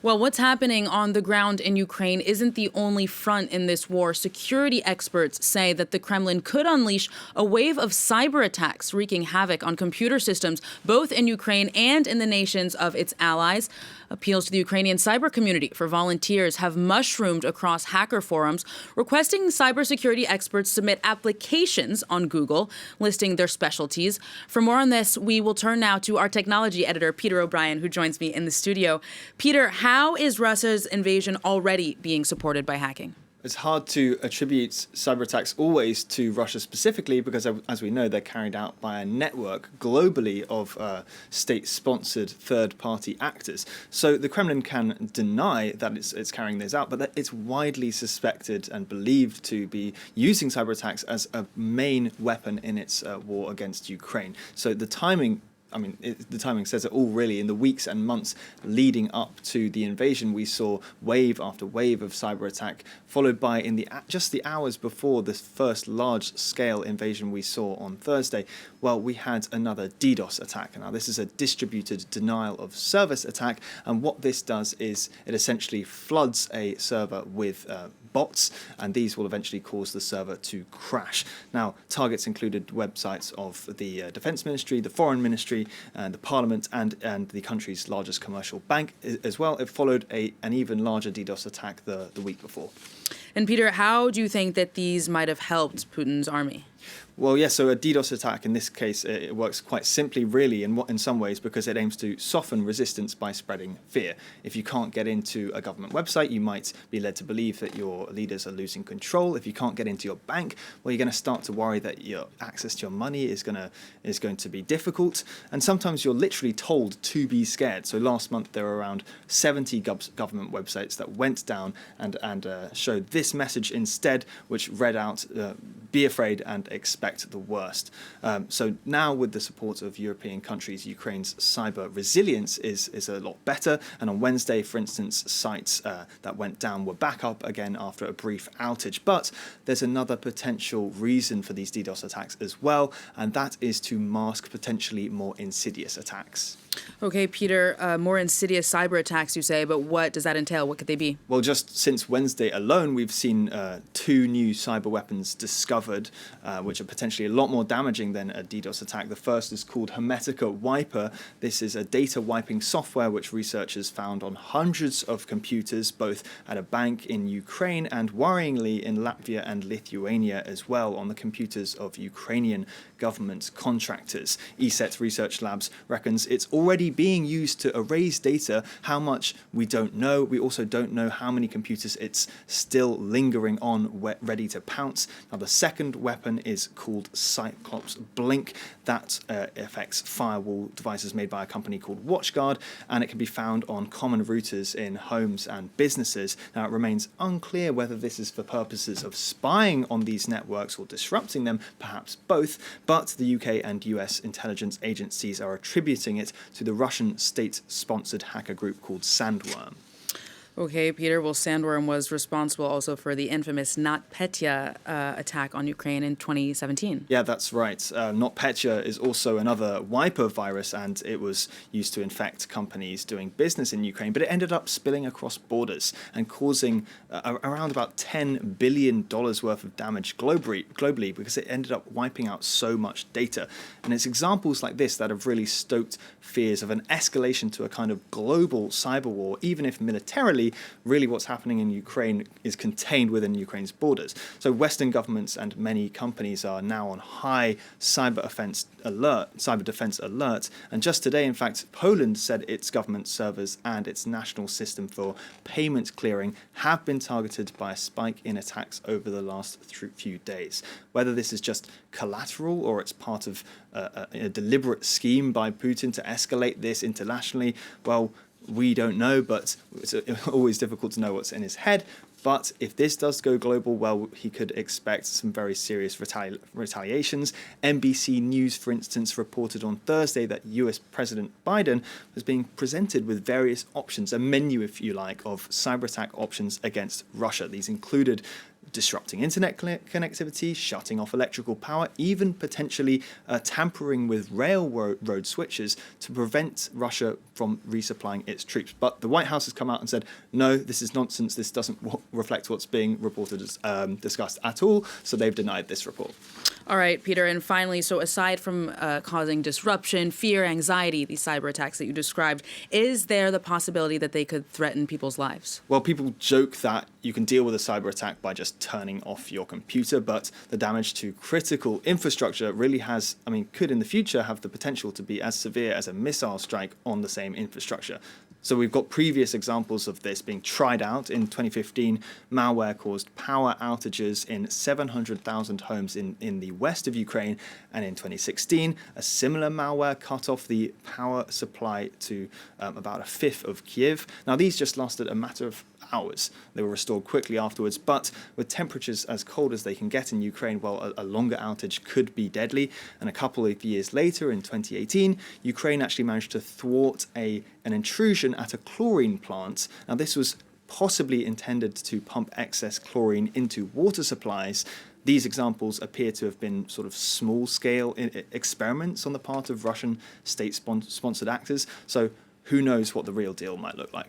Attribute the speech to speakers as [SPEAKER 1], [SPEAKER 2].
[SPEAKER 1] Well, what's happening on the ground in Ukraine isn't the only front in this war. Security experts say that the Kremlin could unleash a wave of cyber attacks, wreaking havoc on computer systems, both in Ukraine and in the nations of its allies. Appeals to the Ukrainian cyber community for volunteers have mushroomed across hacker forums, requesting cybersecurity experts submit applications on Google, listing their specialties. For more on this, we will turn now to our technology editor, Peter O'Brien, who joins me in the studio. Peter, how is Russia's invasion already being supported by hacking?
[SPEAKER 2] It's hard to attribute cyber attacks always to Russia specifically because, as we know, they're carried out by a network globally of state-sponsored third-party actors. So the Kremlin can deny that it's carrying this out, but it's widely suspected and believed to be using cyber attacks as a main weapon in its war against Ukraine. So the timing says it all, really. In the weeks and months leading up to the invasion, we saw wave after wave of cyber attack, followed by just the hours before the first large-scale invasion we saw on Thursday. Well, we had another DDoS attack. Now, this is a distributed denial of service attack, and what this does is it essentially floods a server with bots, and these will eventually cause the server to crash. Now, targets included websites of the Defense Ministry, the Foreign Ministry, and the Parliament, and the country's largest commercial bank as well. It followed an even larger DDoS attack the week before.
[SPEAKER 1] And Peter, how do you think that these might have helped Putin's army?
[SPEAKER 2] Well, yes, so a DDoS attack, in this case, it works quite simply, really, in some ways, because it aims to soften resistance by spreading fear. If you can't get into a government website, you might be led to believe that your leaders are losing control. If you can't get into your bank, well, you're going to start to worry that your access to your money is going to be difficult. And sometimes you're literally told to be scared. So last month, there were around 70 government websites that went down and showed this message instead, which read out, be afraid and expect the worst. So now, with the support of European countries, Ukraine's cyber resilience is a lot better. And on Wednesday, for instance, sites that went down were back up again after a brief outage. But there's another potential reason for these DDoS attacks as well, and that is to mask potentially more insidious attacks.
[SPEAKER 1] Okay, Peter, more insidious cyber attacks, you say, but what does that entail? What could they be?
[SPEAKER 2] Well, just since Wednesday alone, we've seen 2 new cyber weapons discovered, which are potentially a lot more damaging than a DDoS attack. The first is called Hermetica Wiper. This is a data wiping software which researchers found on hundreds of computers, both at a bank in Ukraine and, worryingly, in Latvia and Lithuania as well, on the computers of Ukrainian government contractors. ESET Research Labs reckons it's already being used to erase data. How much, we don't know. We also don't know how many computers it's still lingering on, ready to pounce. Now, the second weapon is called Cyclops Blink. That affects firewall devices made by a company called WatchGuard, and it can be found on common routers in homes and businesses. Now, it remains unclear whether this is for purposes of spying on these networks or disrupting them, perhaps both, but the UK and US intelligence agencies are attributing it to the Russian state-sponsored hacker group called Sandworm.
[SPEAKER 1] Okay, Peter. Well, Sandworm was responsible also for the infamous NotPetra attack on Ukraine in 2017.
[SPEAKER 2] Yeah, that's right. NotPetra is also another wiper virus, and it was used to infect companies doing business in Ukraine, but it ended up spilling across borders and causing around about $10 billion worth of damage globally because it ended up wiping out so much data. And it's examples like this that have really stoked fears of an escalation to a kind of global cyber war, even if militarily, really what's happening in Ukraine is contained within Ukraine's borders. So Western governments and many companies are now on high cyber defense alert. And just today, in fact, Poland said its government servers and its national system for payment clearing have been targeted by a spike in attacks over the last few days. Whether this is just collateral or it's part of a deliberate scheme by Putin to escalate this internationally, well, we don't know, but it's always difficult to know what's in his head. But if this does go global, well, he could expect some very serious retaliations. NBC News, for instance, reported on Thursday that US President Biden was being presented with various options, a menu, if you like, of cyber attack options against Russia. These included disrupting internet connectivity, shutting off electrical power, even potentially tampering with railroad switches to prevent Russia from resupplying its troops. But the White House has come out and said, no, this is nonsense. This doesn't reflect what's being reported as discussed at all. So they've denied this report.
[SPEAKER 1] All right, Peter. And finally, so aside from causing disruption, fear, anxiety, these cyber attacks that you described, is there the possibility that they could threaten people's lives?
[SPEAKER 2] Well, people joke that you can deal with a cyber attack by just turning off your computer, but the damage to critical infrastructure really could in the future have the potential to be as severe as a missile strike on the same infrastructure. So we've got previous examples of this being tried out. In 2015, malware caused power outages in 700,000 homes in the west of Ukraine. And in 2016, a similar malware cut off the power supply to about a fifth of Kyiv. Now, these just lasted a matter of hours. They were restored quickly afterwards, but with temperatures as cold as they can get in Ukraine, well, a longer outage could be deadly. And a couple of years later, in 2018, Ukraine actually managed to thwart an intrusion at a chlorine plant. Now, this was possibly intended to pump excess chlorine into water supplies. These examples appear to have been sort of small-scale experiments on the part of Russian state-sponsored actors. So who knows what the real deal might look like.